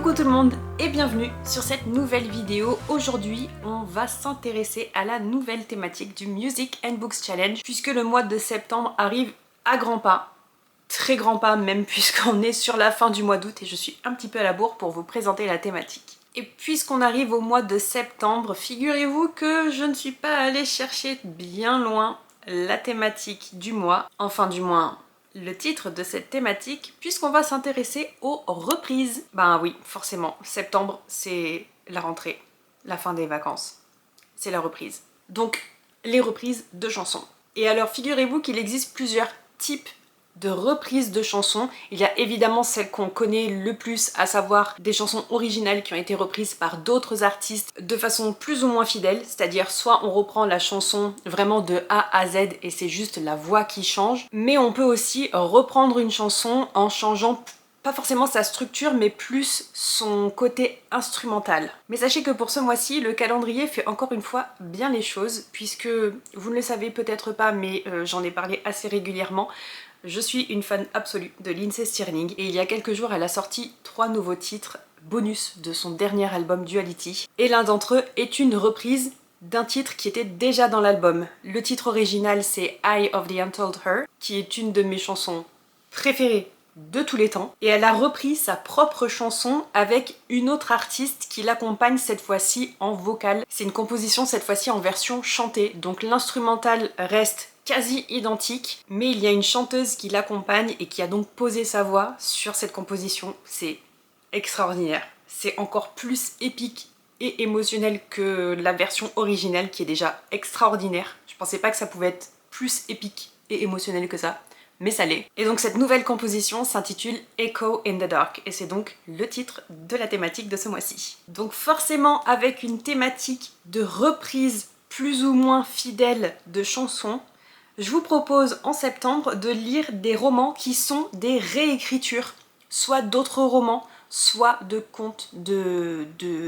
Coucou tout le monde et bienvenue sur cette nouvelle vidéo. Aujourd'hui, on va s'intéresser à la nouvelle thématique du Music and Books Challenge puisque le mois de septembre arrive à grands pas, très grands pas même puisqu'on est sur la fin du mois d'août et je suis un petit peu à la bourre pour vous présenter la thématique. Et puisqu'on arrive au mois de septembre, figurez-vous que je ne suis pas allée chercher bien loin la thématique du mois, enfin du moins le titre de cette thématique, puisqu'on va s'intéresser aux reprises. Ben oui, forcément, septembre, c'est la rentrée, la fin des vacances. C'est la reprise. Donc, les reprises de chansons. Et alors, figurez-vous qu'il existe plusieurs types de reprises de chansons. Il y a évidemment celles qu'on connaît le plus, à savoir des chansons originales qui ont été reprises par d'autres artistes de façon plus ou moins fidèle, c'est-à-dire soit on reprend la chanson vraiment de A à Z et c'est juste la voix qui change, mais on peut aussi reprendre une chanson en changeant pas forcément sa structure, mais plus son côté instrumental. Mais sachez que pour ce mois-ci, le calendrier fait encore une fois bien les choses, puisque vous ne le savez peut-être pas, mais j'en ai parlé assez régulièrement. Je suis une fan absolue de Lindsey Stirling et il y a quelques jours elle a sorti 3 nouveaux titres bonus de son dernier album Duality et l'un d'entre eux est une reprise d'un titre qui était déjà dans l'album. Le titre original c'est Eye of the Untold Her qui est une de mes chansons préférées de tous les temps et elle a repris sa propre chanson avec une autre artiste qui l'accompagne cette fois-ci en vocal. C'est une composition cette fois-ci en version chantée, donc l'instrumental reste quasi identique, mais il y a une chanteuse qui l'accompagne et qui a donc posé sa voix sur cette composition. C'est extraordinaire. C'est encore plus épique et émotionnel que la version originale qui est déjà extraordinaire. Je pensais pas que ça pouvait être plus épique et émotionnel que ça, mais ça l'est. Et donc cette nouvelle composition s'intitule Echo in the Dark et c'est donc le titre de la thématique de ce mois-ci. Donc forcément avec une thématique de reprise plus ou moins fidèle de chansons, je vous propose en septembre de lire des romans qui sont des réécritures, soit d'autres romans, soit de contes, de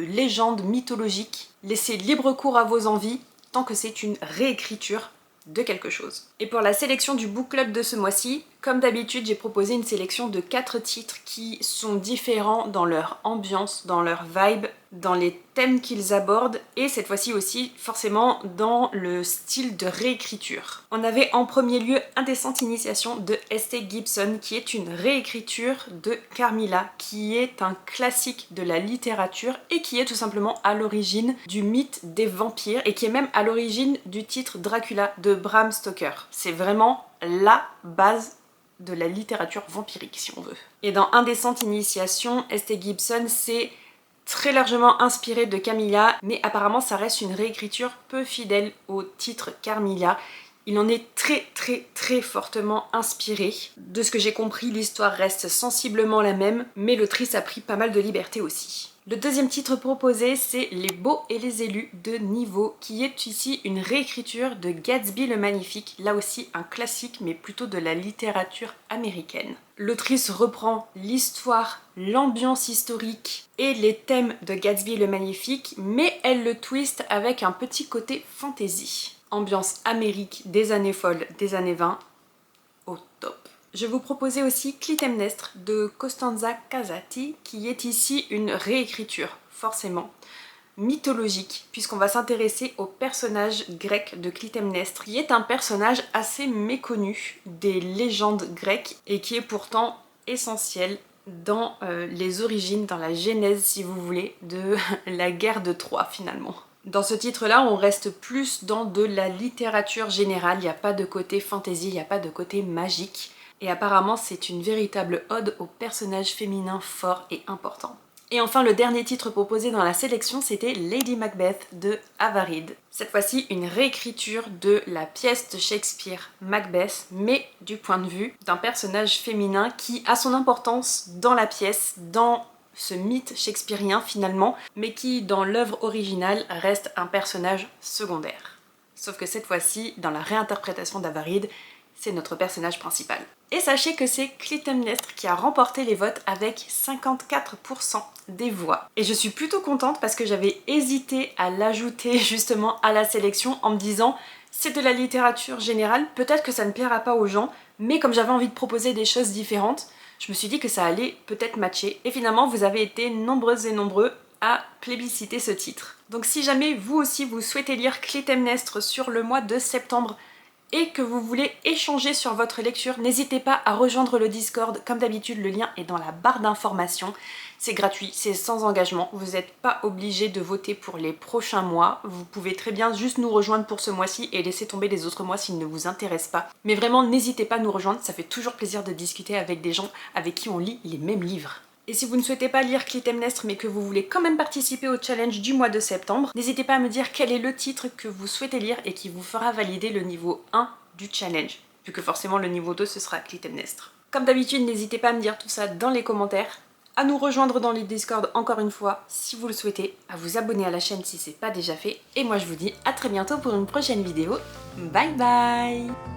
légendes mythologiques. Laissez libre cours à vos envies tant que c'est une réécriture de quelque chose. Et pour la sélection du book club de ce mois-ci, comme d'habitude, j'ai proposé une sélection de 4 titres qui sont différents dans leur ambiance, dans leur vibe, dans les thèmes qu'ils abordent et cette fois-ci aussi forcément dans le style de réécriture. On avait en premier lieu Indécente Initiation de S.T. Gibson qui est une réécriture de Carmilla qui est un classique de la littérature et qui est tout simplement à l'origine du mythe des vampires et qui est même à l'origine du titre Dracula de Bram Stoker. C'est vraiment la base de la littérature vampirique si on veut. Et dans Indécente Initiation, S.T. Gibson c'est très largement inspiré de Carmilla, mais apparemment ça reste une réécriture peu fidèle au titre Carmilla. Il en est très fortement inspiré. De ce que j'ai compris, l'histoire reste sensiblement la même, mais l'autrice a pris pas mal de liberté aussi. Le deuxième titre proposé, c'est Les Beaux et les Élus de Niveau, qui est ici une réécriture de Gatsby le Magnifique, là aussi un classique, mais plutôt de la littérature américaine. L'autrice reprend l'histoire, l'ambiance historique et les thèmes de Gatsby le Magnifique, mais elle le twiste avec un petit côté fantasy. Ambiance Amérique des années folles, des années 20, au top. Je vous proposais aussi Clytemnestre de Costanza Casati, qui est ici une réécriture, forcément, mythologique, puisqu'on va s'intéresser au personnage grec de Clytemnestre, qui est un personnage assez méconnu des légendes grecques et qui est pourtant essentiel dans les origines, dans la genèse, si vous voulez, de la guerre de Troie finalement. Dans ce titre-là, on reste plus dans de la littérature générale, il n'y a pas de côté fantasy, il n'y a pas de côté magique. Et apparemment c'est une véritable ode aux personnages féminins forts et importants. Et enfin le dernier titre proposé dans la sélection c'était Lady Macbeth de Avaride. Cette fois-ci une réécriture de la pièce de Shakespeare Macbeth, mais du point de vue d'un personnage féminin qui a son importance dans la pièce, dans ce mythe shakespearien finalement, mais qui dans l'œuvre originale reste un personnage secondaire. Sauf que cette fois-ci, dans la réinterprétation d'Avaride, c'est notre personnage principal. Et sachez que c'est Clytemnestre qui a remporté les votes avec 54% des voix. Et je suis plutôt contente parce que j'avais hésité à l'ajouter justement à la sélection en me disant c'est de la littérature générale, peut-être que ça ne plaira pas aux gens, mais comme j'avais envie de proposer des choses différentes, je me suis dit que ça allait peut-être matcher. Et finalement, vous avez été nombreuses et nombreux à plébisciter ce titre. Donc si jamais vous aussi vous souhaitez lire Clytemnestre sur le mois de septembre et que vous voulez échanger sur votre lecture, n'hésitez pas à rejoindre le Discord. Comme d'habitude, le lien est dans la barre d'informations. C'est gratuit, c'est sans engagement, vous n'êtes pas obligé de voter pour les prochains mois. Vous pouvez très bien juste nous rejoindre pour ce mois-ci et laisser tomber les autres mois s'ils ne vous intéressent pas. Mais vraiment, n'hésitez pas à nous rejoindre, ça fait toujours plaisir de discuter avec des gens avec qui on lit les mêmes livres. Et si vous ne souhaitez pas lire Clytemnestre mais que vous voulez quand même participer au challenge du mois de septembre, n'hésitez pas à me dire quel est le titre que vous souhaitez lire et qui vous fera valider le niveau 1 du challenge, vu que forcément le niveau 2 ce sera Clytemnestre. Comme d'habitude, n'hésitez pas à me dire tout ça dans les commentaires, à nous rejoindre dans les Discord encore une fois si vous le souhaitez, à vous abonner à la chaîne si c'est pas déjà fait, et moi je vous dis à très bientôt pour une prochaine vidéo. Bye bye!